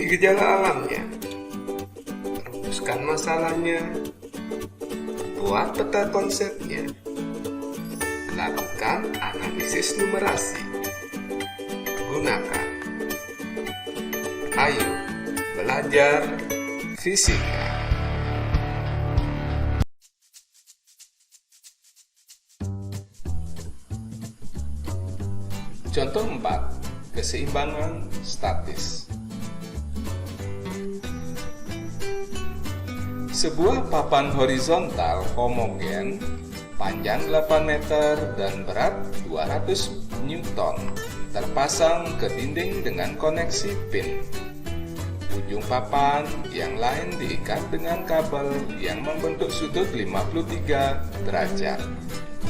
Kenali gejala alamnya, rumuskan masalahnya, buat peta konsepnya, lakukan analisis numerasi, gunakan. Ayo belajar fisika. Contoh 4. Keseimbangan statis. Sebuah papan horizontal homogen panjang 8 meter dan berat 200 Newton terpasang ke dinding dengan koneksi pin. Ujung papan yang lain diikat dengan kabel yang membentuk sudut 53 derajat.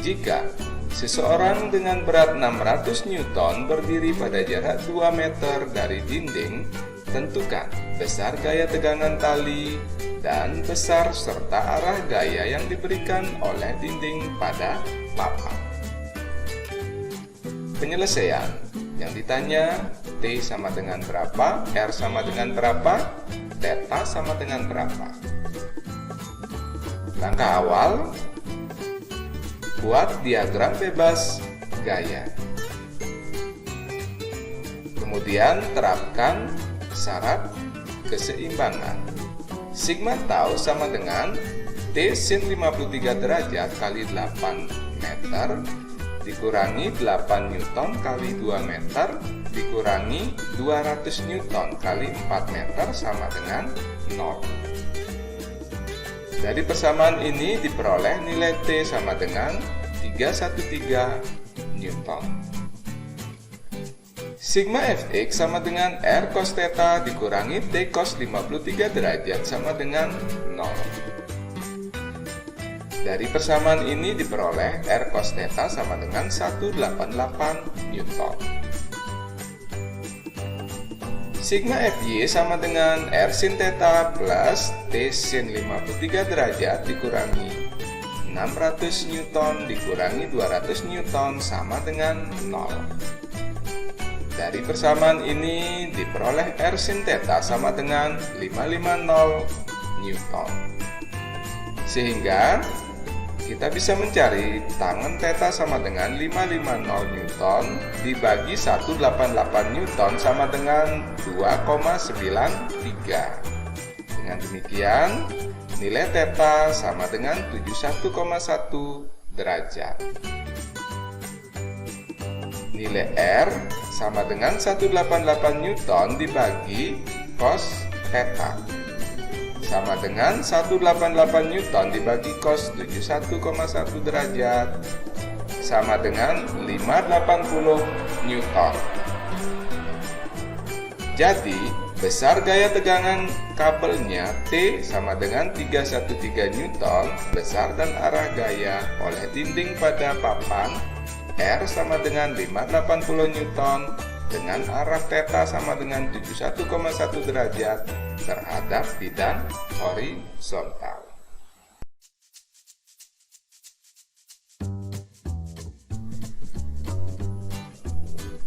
Jika seseorang dengan berat 600 Newton berdiri pada jarak 2 meter dari dinding, tentukan besar gaya tegangan tali dan besar serta arah gaya yang diberikan oleh dinding pada papan. Penyelesaian yang ditanya, T sama dengan berapa, R sama dengan berapa, theta sama dengan berapa. Langkah awal, buat diagram bebas gaya. Kemudian terapkan syarat keseimbangan. Sigma tau sama dengan T sin 53 derajat kali 8 meter dikurangi 8 Newton kali 2 meter dikurangi 200 Newton kali 4 meter sama dengan 0. Dari persamaan ini diperoleh nilai T sama dengan 313 Newton. Sigma Fx sama dengan R cos theta dikurangi T cos 53 derajat sama dengan 0. Dari persamaan ini diperoleh R cos theta sama dengan 188 Newton. Sigma Fy sama dengan R sin theta plus T sin 53 derajat dikurangi 600 Newton dikurangi 200 Newton sama dengan 0. Dari persamaan ini diperoleh R sin theta sama dengan 550 Newton. Sehingga kita bisa mencari tangen theta sama dengan 550 Newton dibagi 188 Newton sama dengan 2,93. Dengan demikian, nilai theta sama dengan 71,1 derajat. Nilai R sama dengan 188 Newton dibagi cos theta sama dengan 188 Newton dibagi cos 71,1 derajat sama dengan 580 Newton. Jadi, besar gaya tegangan kabelnya T sama dengan 313 Newton, besar dan arah gaya oleh dinding pada papan R sama dengan 580 Newton dengan arah theta sama dengan 71,1 derajat terhadap bidang horizontal.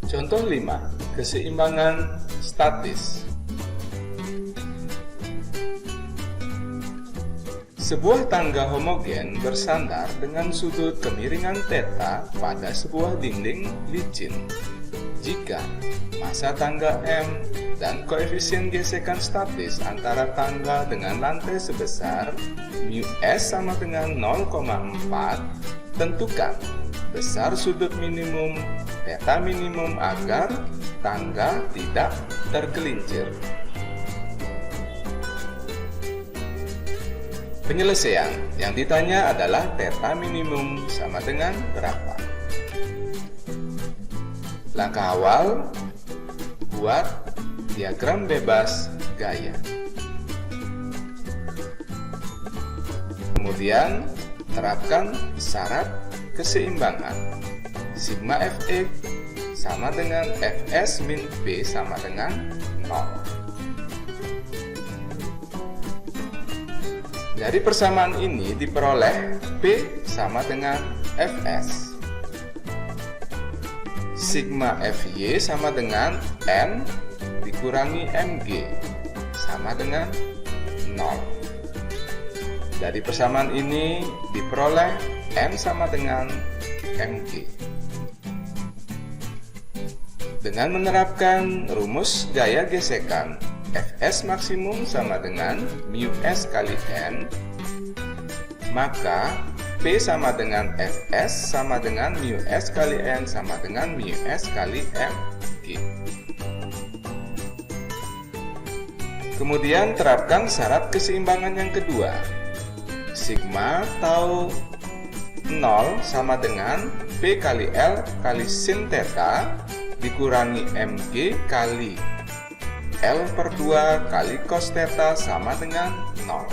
Contoh 5. Keseimbangan statis. Sebuah tangga homogen bersandar dengan sudut kemiringan theta pada sebuah dinding licin. Jika massa tangga M dan koefisien gesekan statis antara tangga dengan lantai sebesar μs sama dengan 0,4, tentukan besar sudut minimum theta minimum agar tangga tidak tergelincir. Penyelesaian yang ditanya adalah theta minimum sama dengan berapa. Langkah awal, buat diagram bebas gaya. Kemudian, terapkan syarat keseimbangan. Sigma Fx sama dengan Fs min P sama dengan 0. Dari persamaan ini diperoleh P sama dengan Fs. Sigma Fy sama dengan N dikurangi Mg sama dengan 0. Dari persamaan ini diperoleh M sama dengan MG. Dengan menerapkan rumus gaya gesekan, Fs maksimum sama dengan mu S kali N, maka P sama dengan Fs sama dengan mu S kali N sama dengan mu S kali Mg. Kemudian terapkan syarat keseimbangan yang kedua. Sigma tau 0 sama dengan P kali L kali sin theta dikurangi Mg kali L per 2 kali cos theta sama dengan 0.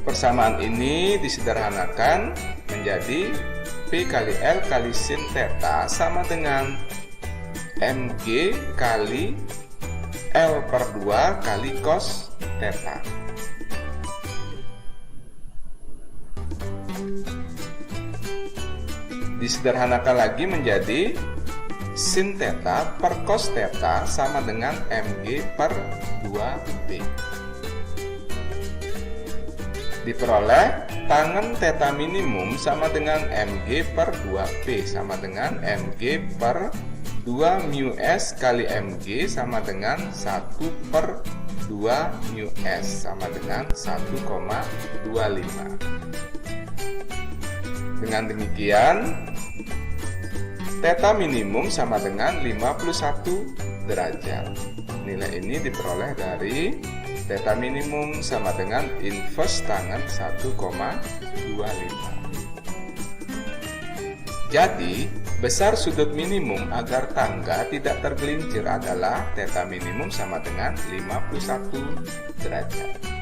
Persamaan ini disederhanakan menjadi P kali L kali sin theta sama dengan Mg kali L per 2 kali cos theta. Disederhanakan lagi menjadi sin theta per cos theta sama dengan Mg per 2B. Diperoleh tangen theta minimum sama dengan Mg per 2P sama dengan Mg per 2 mu S kali Mg sama dengan 1 per 2 mu S sama dengan 1,25. Dengan demikian, theta minimum sama dengan 51 derajat. Nilai ini diperoleh dari theta minimum sama dengan inverse tangen 1,25. Jadi, besar sudut minimum agar tangga tidak tergelincir adalah theta minimum sama dengan 51 derajat.